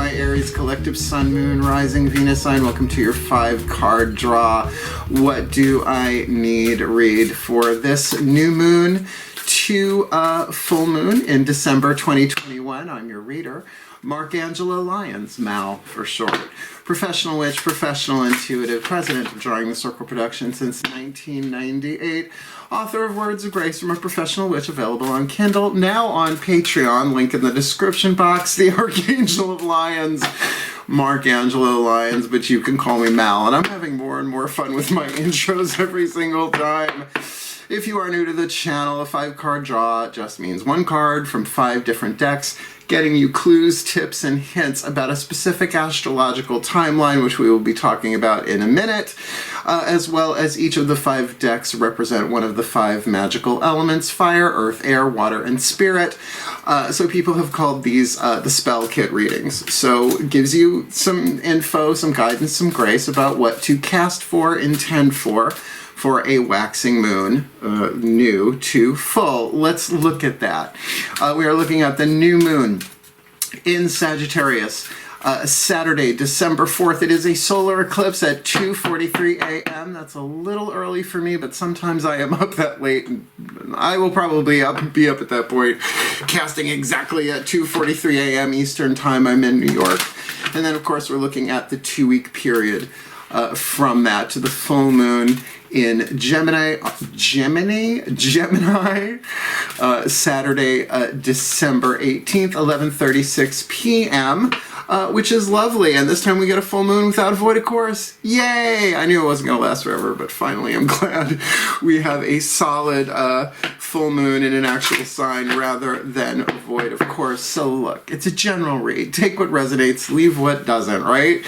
Gemini, Aries, Collective Sun, Moon, Rising, Venus sign. Welcome to your 5-card draw. What do I need read for this new moon to full moon in December 2021? I'm your reader, Angelo Lyons, Mal for short. Professional witch, professional intuitive, president of DrawingTheCircle production since 1998. Author of Words of Grace from a Professional Witch, available on Kindle, now on Patreon, link in the description box. The Archangel of Lions, Angelo Lyons, but you can call me Mal, and I'm having more and more fun with my intros every single time. If you are new to the channel, a 5-card draw just means one card from 5 different decks, getting you clues, tips, and hints about a specific astrological timeline, which we will be talking about in a minute, as well as each of the 5 decks represent one of the 5 magical elements: fire, earth, air, water, and spirit. So people have called these the spell kit readings. So it gives you some info, some guidance, some grace about what to cast for, intend for a waxing moon, new to full. Let's look at that. We are looking at the new moon in Sagittarius, Saturday, December 4th. It is a solar eclipse at 2:43 a.m. That's a little early for me, but sometimes I am up that late, and I will probably be up at that point, casting exactly at 2:43 a.m. Eastern Time. I'm in New York. And then, of course, we're looking at the 2-week period from that to the full moon in Gemini, Saturday, December 18th, 11:36 p.m., which is lovely. And this time we get a full moon without a void, of course. Yay! I knew it wasn't going to last forever, but finally I'm glad we have a solid full moon in an actual sign rather than a void, of course. So look, it's a general read. Take what resonates, leave what doesn't, right?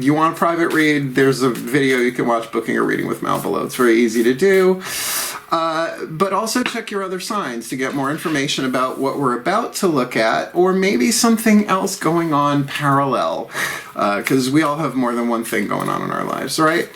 You want a private read, there's a video you can watch, Booking a Reading with Mal, below. It's very easy to do. But also check your other signs to get more information about what we're about to look at, or maybe something else going on parallel, because we all have more than one thing going on in our lives, right?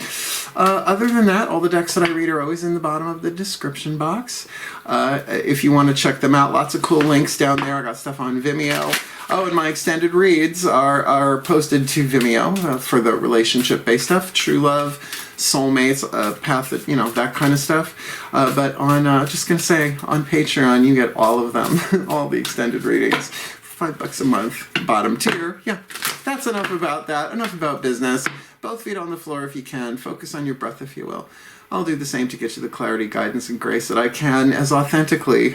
Other than that, all the decks that I read are always in the bottom of the description box. If you want to check them out, lots of cool links down there. I got stuff on Vimeo. Oh, and my extended reads are posted to Vimeo for the relationship-based stuff, true love, soulmates, path, that kind of stuff. But on, just gonna say, on Patreon, you get all of them, all the extended readings, for $5 a month, bottom tier. Yeah, that's enough about that. Enough about business. Both feet on the floor if you can. Focus on your breath, if you will. I'll do the same to get you the clarity, guidance, and grace that I can as authentically.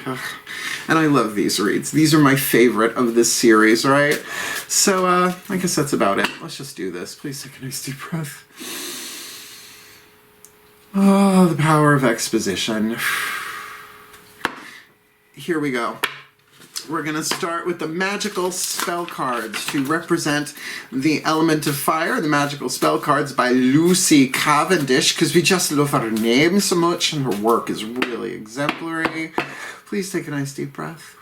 And I love these reads. These are my favorite of this series, right? So I guess that's about it. Let's just do this. Please take a nice deep breath. Oh, the power of exposition. Here we go. We're going to start with the magical spell cards to represent the element of fire. The magical spell cards by Lucy Cavendish, because we just love her name so much and her work is really exemplary. Please take a nice deep breath.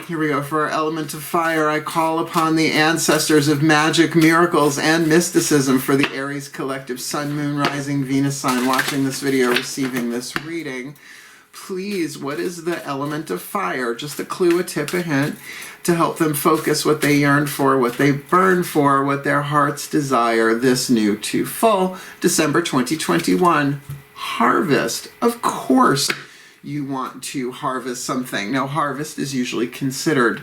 Here we go. For our element of fire, I call upon the ancestors of magic, miracles, and mysticism for the Aries collective Sun, Moon, Rising, Venus sign watching this video, receiving this reading. Please, what is the element of fire? Just a clue, a tip, a hint to help them focus what they yearn for, what they burn for, what their hearts desire this new to full December 2021. Harvest. Of course you want to harvest something. Now, harvest is usually considered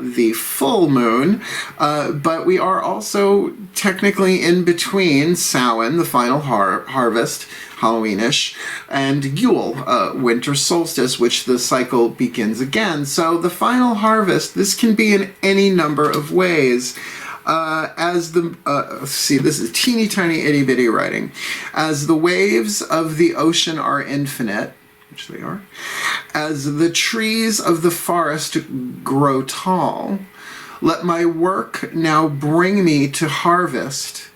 the full moon, but we are also technically in between Samhain, the final harvest, Halloweenish, and Yule, winter solstice, which the cycle begins again. So the final harvest, this can be in any number of ways. See, this is teeny tiny itty bitty writing. As the waves of the ocean are infinite, which they are, as the trees of the forest grow tall, let my work now bring me to harvest.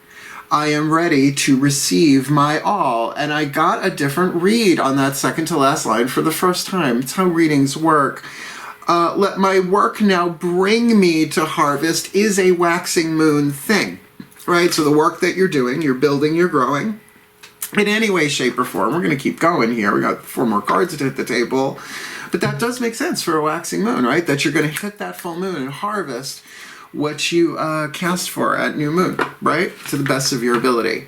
I am ready to receive my all. And I got a different read on that second to last line for the first time. It's how readings work. Let my work now bring me to harvest is a waxing moon thing, right? So the work that you're doing, you're building, you're growing, in any way, shape, or form. We're going to keep going here. We got 4 more cards to hit the table. But that does make sense for a waxing moon, right? That you're going to hit that full moon and harvest what you cast for at new moon, right? To the best of your ability.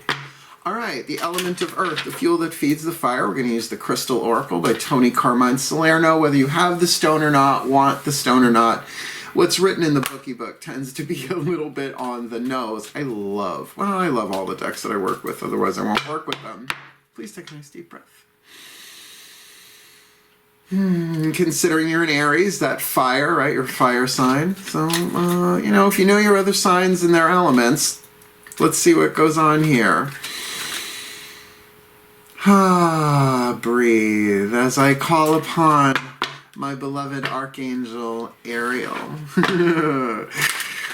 All right, the element of earth, the fuel that feeds the fire. We're going to use the Crystal Oracle by Tony Carmine Salerno. Whether you have the stone or not, want the stone or not, what's written in the bookie book tends to be a little bit on the nose. I love all the decks that I work with, otherwise I won't work with them. Please take a nice deep breath. Considering you're an Aries, that fire, right, your fire sign. So, you know, if you know your other signs and their elements, let's see what goes on here. Breathe as I call upon my beloved Archangel Ariel.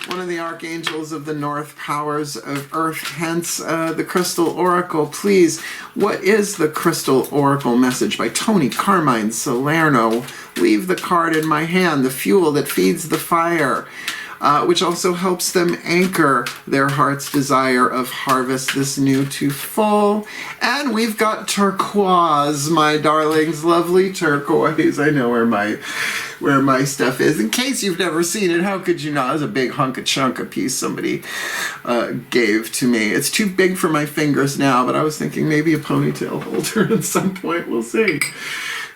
One of the archangels of the North powers of Earth, hence the Crystal Oracle. Please, what is the Crystal Oracle message by Tony Carmine Salerno? Leave the card in my hand, the fuel that feeds the fire. Which also helps them anchor their heart's desire of harvest this new to full. And we've got Turquoise, my darlings, lovely turquoise. I know where my stuff is. In case you've never seen it, how could you not? It's a big chunk piece somebody gave to me. It's too big for my fingers now, but I was thinking maybe a ponytail holder at some point. We'll see.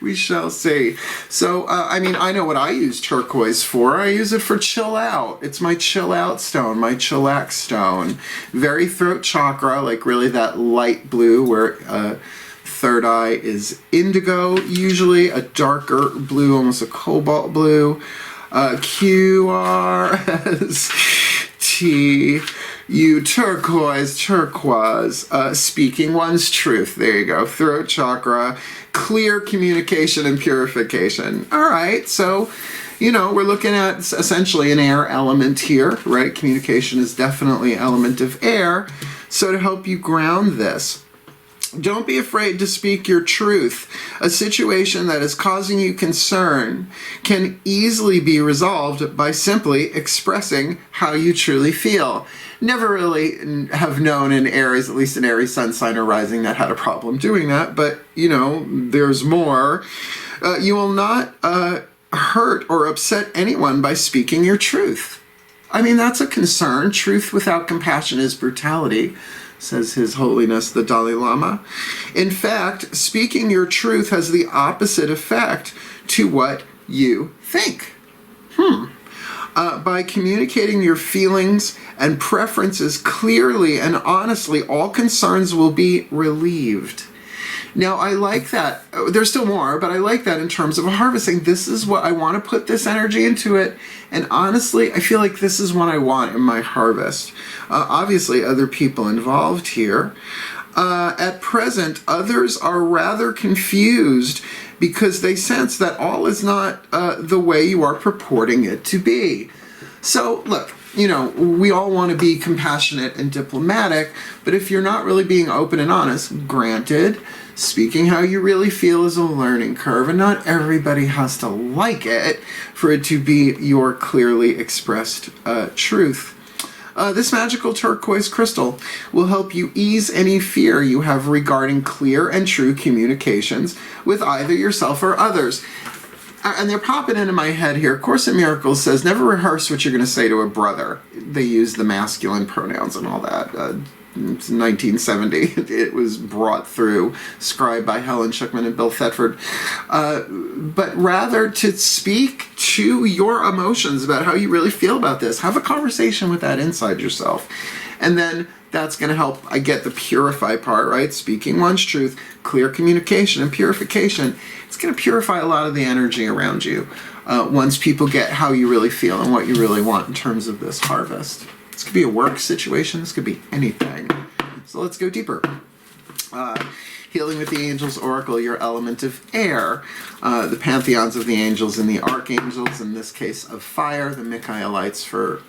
We shall see. So, I mean, I know what I use turquoise for. I use it for chill out. It's my chill out stone, my chillax stone. Very throat chakra, like really that light blue where third eye is indigo, usually a darker blue, almost a cobalt blue. QRSTU, turquoise, speaking one's truth. There you go. Throat chakra, clear communication and purification. All right, so, you know, we're looking at essentially an air element here, right? Communication is definitely an element of air. So to help you ground this, don't be afraid to speak your truth. A situation that is causing you concern can easily be resolved by simply expressing how you truly feel. Never really have known an Aries, at least an Aries sun sign or rising, that had a problem doing that, but, you know, there's more. You will not hurt or upset anyone by speaking your truth. I mean, that's a concern. Truth without compassion is brutality, says His Holiness the Dalai Lama. In fact, speaking your truth has the opposite effect to what you think. By communicating your feelings and preferences clearly and honestly, all concerns will be relieved. Now, I like that. There's still more, but I like that in terms of harvesting. This is what I want to put this energy into it. And honestly, I feel like this is what I want in my harvest. Obviously, other people involved here. At present, others are rather confused because they sense that all is not the way you are purporting it to be. So, look, you know, we all want to be compassionate and diplomatic, but if you're not really being open and honest, granted, speaking how you really feel is a learning curve, and not everybody has to like it for it to be your clearly expressed truth. This magical turquoise crystal will help you ease any fear you have regarding clear and true communications with either yourself or others. And they're popping into my head here. Course in Miracles says, never rehearse what you're going to say to a brother. They use the masculine pronouns and all that. It's 1970. It was brought through, scribed by Helen Schuckman and Bill Thetford. But rather to speak to your emotions about how you really feel about this. Have a conversation with that inside yourself. And then that's going to help, I get the purify part, right? Speaking one's truth, clear communication and purification. It's going to purify a lot of the energy around you once people get how you really feel and what you really want in terms of this harvest. This could be a work situation. This could be anything. So let's go deeper. Healing with the Angels Oracle, your element of air. The pantheons of the angels and the archangels, in this case of fire, the Michaelites for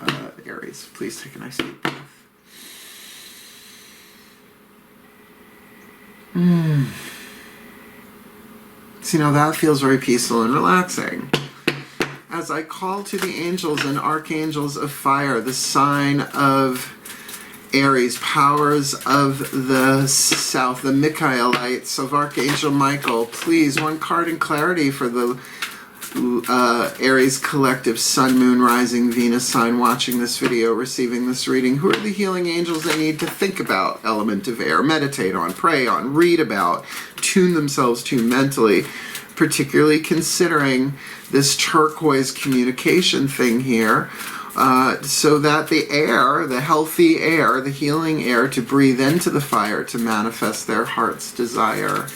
Aries. Please take a nice deep breath. See, now that feels very peaceful and relaxing. As I call to the angels and archangels of fire, the sign of Aries, powers of the south, the Michaelites of Archangel Michael, please, one card in clarity for the Aries collective sun, moon, rising, Venus sign watching this video, receiving this reading. Who are the healing angels they need to think about? Element of air, meditate on, pray on, read about, tune themselves to mentally, particularly considering this turquoise communication thing here, so that the air, the healthy air, the healing air to breathe into the fire to manifest their heart's desire.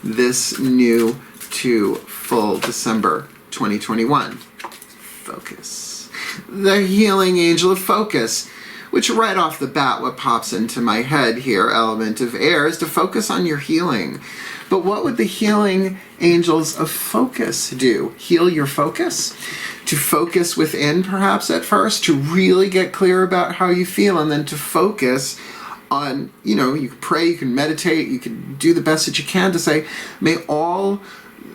This new to full December 2021. Focus. The healing angel of focus, which right off the bat, what pops into my head here, element of air, is to focus on your healing. But what would the healing angels of focus do? Heal your focus? To focus within, perhaps, at first, to really get clear about how you feel, and then to focus on, you know, you can pray, you can meditate, you can do the best that you can to say, may all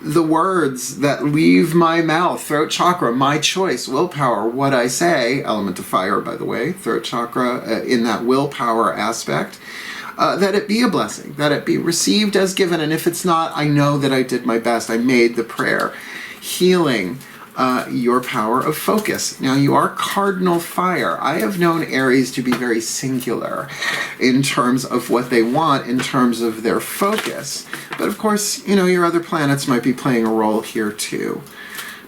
the words that leave my mouth, throat chakra, my choice, willpower, what I say, element of fire, by the way, throat chakra, in that willpower aspect, that it be a blessing, that it be received as given, and if it's not, I know that I did my best, I made the prayer. Healing your power of focus. Now, you are cardinal fire. I have known Aries to be very singular in terms of what they want, in terms of their focus. But of course, you know, your other planets might be playing a role here too,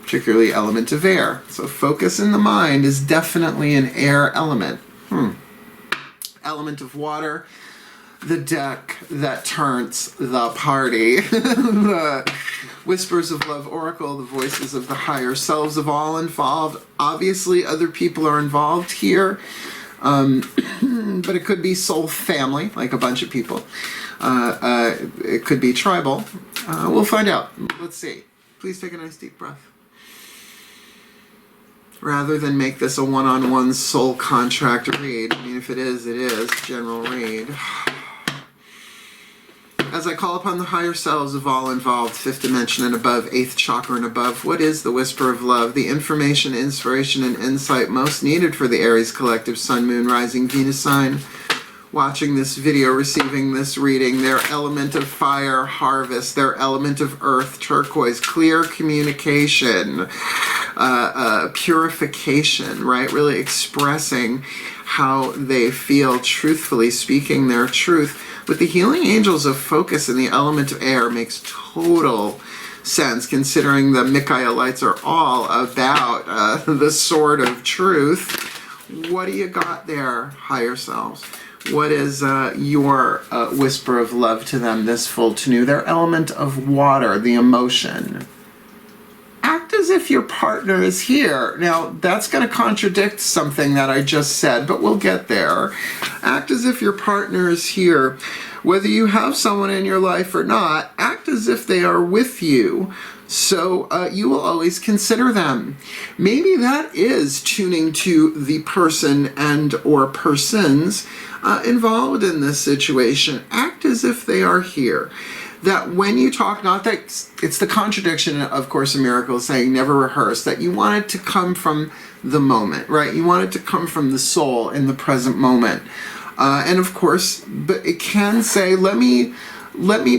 particularly element of air. So focus in the mind is definitely an air element. Element of water, the deck that turns the party. The Whispers of Love Oracle, the voices of the higher selves of all involved. Obviously, other people are involved here, but it could be soul family, like a bunch of people. It could be tribal. We'll find out. Let's see. Please take a nice deep breath. Rather than make this a one-on-one soul contract read, I mean, if it is, general read. As I call upon the higher selves of all involved, 5th dimension and above, 8th chakra and above, what is the whisper of love, the information, inspiration, and insight most needed for the Aries collective sun, moon, rising, Venus sign, watching this video, receiving this reading, their element of fire, harvest, their element of earth, turquoise, clear communication, purification, right? Really expressing how they feel truthfully, speaking their truth. With the healing angels of focus and the element of air makes total sense, considering the Michaelites are all about the sword of truth. What do you got there, higher selves? What is your whisper of love to them this full new? Their element of water, the emotion. Act as if your partner is here. Now, that's going to contradict something that I just said, but we'll get there. Act as if your partner is here. Whether you have someone in your life or not, act as if they are with you. So you will always consider them. Maybe that is tuning to the person and or persons involved in this situation. Act as if they are here. That when you talk, not that it's the contradiction of Course in Miracles saying never rehearse, that you want it to come from the moment, right? You want it to come from the soul in the present moment. And of course, but it can say, let me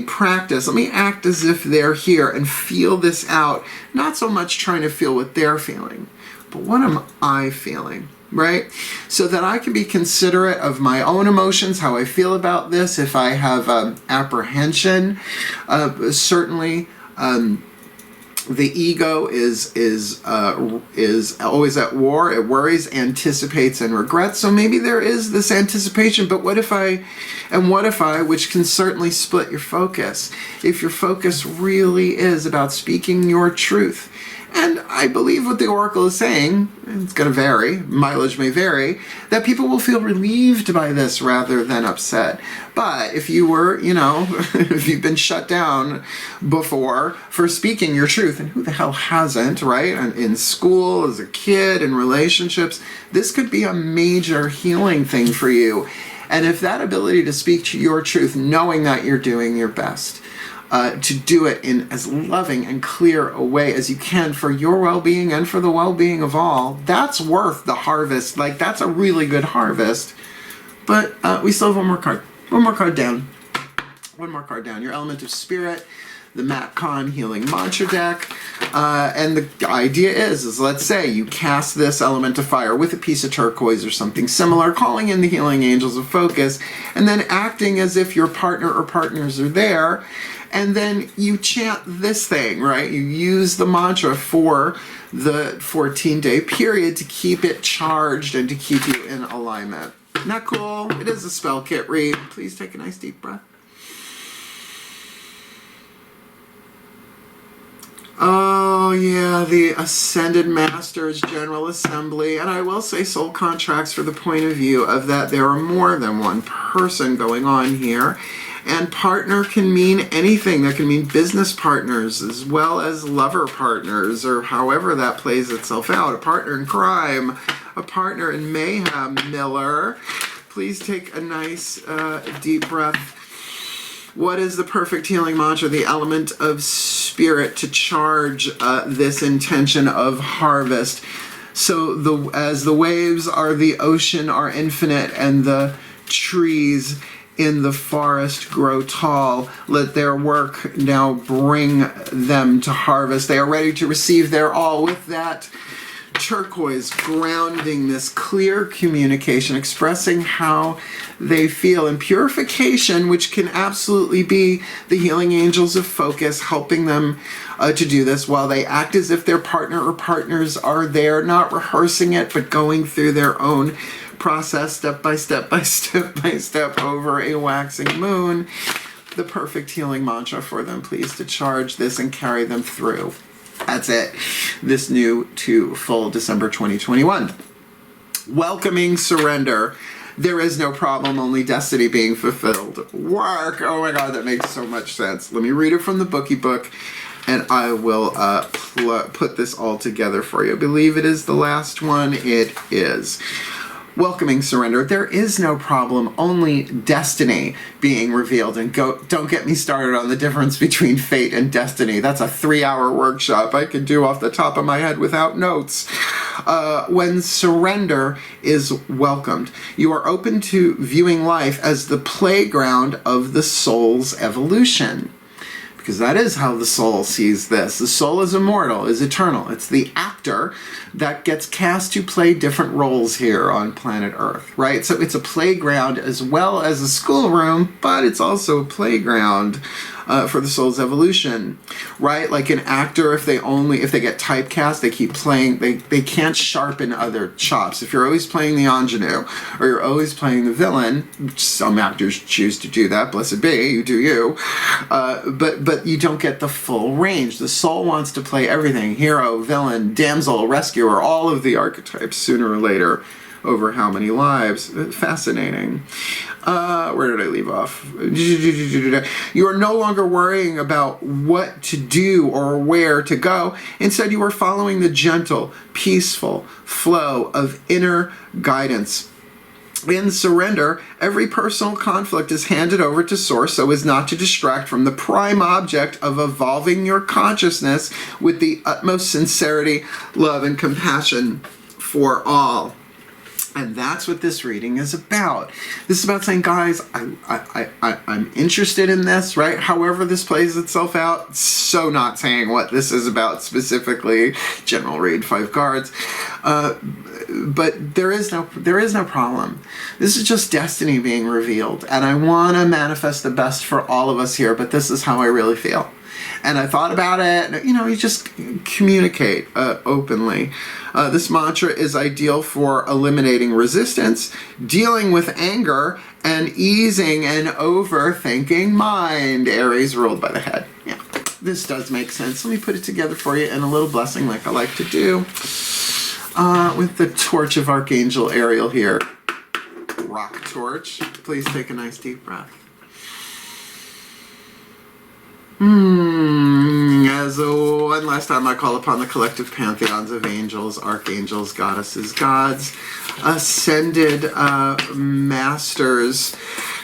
practice, let me act as if they're here and feel this out. Not so much trying to feel what they're feeling, but what am I feeling? Right? So that I can be considerate of my own emotions, how I feel about this. If I have apprehension, certainly the ego is always at war. It worries, anticipates, and regrets. So maybe there is this anticipation, but what if I, which can certainly split your focus, if your focus really is about speaking your truth. And I believe what the Oracle is saying, it's going to vary, mileage may vary, that people will feel relieved by this rather than upset. But if you were, you know, if you've been shut down before for speaking your truth, and who the hell hasn't, right? In school, as a kid, in relationships, this could be a major healing thing for you. And if that ability to speak to your truth, knowing that you're doing your best, to do it in as loving and clear a way as you can for your well-being and for the well-being of all, that's worth the harvest. Like, that's a really good harvest. But we still have one more card. One more card down. One more card down. Your element of spirit, the Matcon Healing Mantra deck. And the idea is let's say you cast this element of fire with a piece of turquoise or something similar, calling in the healing angels of focus, and then acting as if your partner or partners are there, and then you chant this thing, right? You use the mantra for the 14-day period to keep it charged and to keep you in alignment. Isn't that cool? It is a spell kit read. Please take a nice deep breath. Oh yeah, the Ascended Masters General Assembly. And I will say soul contracts for the point of view of that there are more than one person going on here. And partner can mean anything. That can mean business partners as well as lover partners, or however that plays itself out. A partner in crime, a partner in mayhem. Miller, please take a nice deep breath. What is the perfect healing mantra? The element of spirit to charge this intention of harvest. So as the waves are the ocean are infinite, and the trees in the forest grow tall, let their work now bring them to harvest. They are ready to receive their all. With that turquoise grounding this clear communication, expressing how they feel, and purification, which can absolutely be the healing angels of focus, helping them to do this while they act as if their partner or partners are there, not rehearsing it, but going through their own process, step by step by step by step, over a waxing moon. The perfect healing mantra for them, please, to charge this and carry them through. That's it. This new to full December 2021. Welcoming surrender. There is no problem, only destiny being fulfilled. Work. Oh my God, that makes so much sense. Let me read it from the bookie book, and I will put this all together for you. I believe it is the last one. It is. Welcoming surrender. There is no problem, only destiny being revealed. And don't get me started on the difference between fate and destiny. That's a 3-hour workshop I could do off the top of my head without notes. When surrender is welcomed, you are open to viewing life as the playground of the soul's evolution. Because that is how the soul sees this. The soul is immortal, is eternal. It's the actor that gets cast to play different roles here on planet Earth, right? So it's a playground as well as a schoolroom, but it's also a playground for the soul's evolution, right? Like an actor, if they get typecast, they keep playing, they can't sharpen other chops. If you're always playing the ingenue, or you're always playing the villain, some actors choose to do that, blessed be, you do you, but you don't get the full range. The soul wants to play everything: hero, villain, damsel, rescuer, all of the archetypes sooner or later, over how many lives. Fascinating. Where did I leave off? You are no longer worrying about what to do or where to go. Instead, you are following the gentle, peaceful flow of inner guidance. In surrender, every personal conflict is handed over to Source so as not to distract from the prime object of evolving your consciousness with the utmost sincerity, love, and compassion for all. And that's what this reading is about. This is about saying, guys, I'm interested in this, right? However this plays itself out. So not saying what this is about specifically. General read, 5 cards. But there is no problem. This is just destiny being revealed. And I want to manifest the best for all of us here, but this is how I really feel. And I thought about it, you just communicate openly. This mantra is ideal for eliminating resistance, dealing with anger, and easing an overthinking mind. Aries ruled by the head. Yeah, this does make sense. Let me put it together for you in a little blessing like I like to do. With the torch of Archangel Ariel here. Rock torch. Please take a nice deep breath. As one last time I call upon the collective pantheons of angels, archangels, goddesses, gods, ascended masters,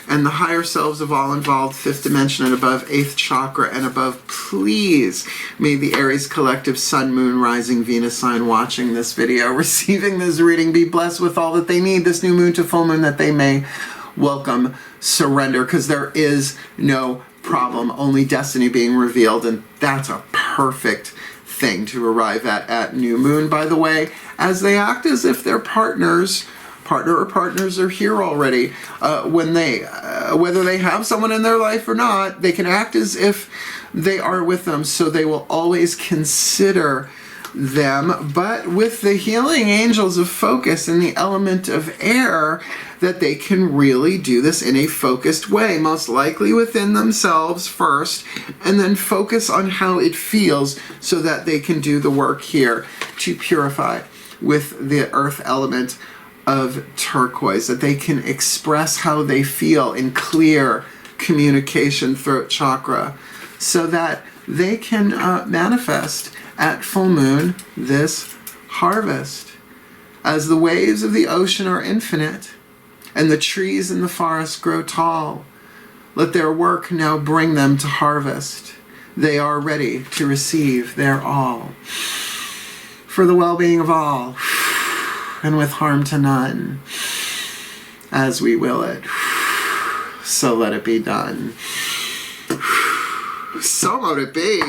and the higher selves of all involved, 5th dimension and above, 8th chakra and above, please may the Aries collective sun, moon, rising, Venus sign watching this video, receiving this reading, be blessed with all that they need this new moon to full moon, that they may welcome surrender, because there is no problem, only destiny being revealed, and that's a perfect thing to arrive at new moon, by the way, as they act as if their partner or partners are here already. When they, whether they have someone in their life or not, they can act as if they are with them, so they will always consider them, but with the healing angels of focus and the element of air, that they can really do this in a focused way, most likely within themselves first, and then focus on how it feels so that they can do the work here to purify with the earth element of turquoise, that they can express how they feel in clear communication, throat chakra, so that they can manifest at full moon this harvest. As the waves of the ocean are infinite and the trees in the forest grow tall, let their work now bring them to harvest. They are ready to receive their all. For the well-being of all, and with harm to none, as we will it, so let it be done. So mote it be.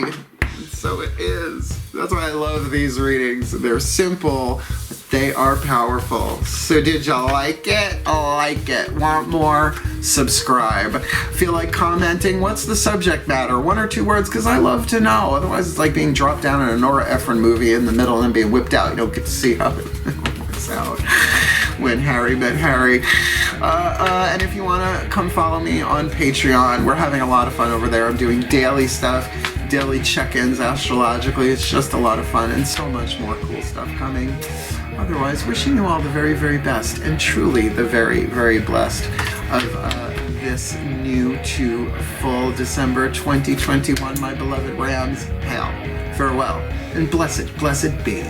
So it is. That's why I love these readings. They're simple, but they are powerful. So did you like it? Like it. Want more? Subscribe. Feel like commenting? What's the subject matter? 1 or 2 words, because I love to know. Otherwise it's like being dropped down in a Nora Ephron movie in the middle and being whipped out. You don't get to see how it works out when Harry met Harry. And if you want to come follow me on Patreon, we're having a lot of fun over there. I'm doing daily stuff, daily check-ins astrologically. It's just a lot of fun and so much more cool stuff coming. Otherwise, wishing you all the very, very best and truly the very, very blessed of this new to full December 2021, my beloved Rams. Hail, farewell, and blessed, blessed be.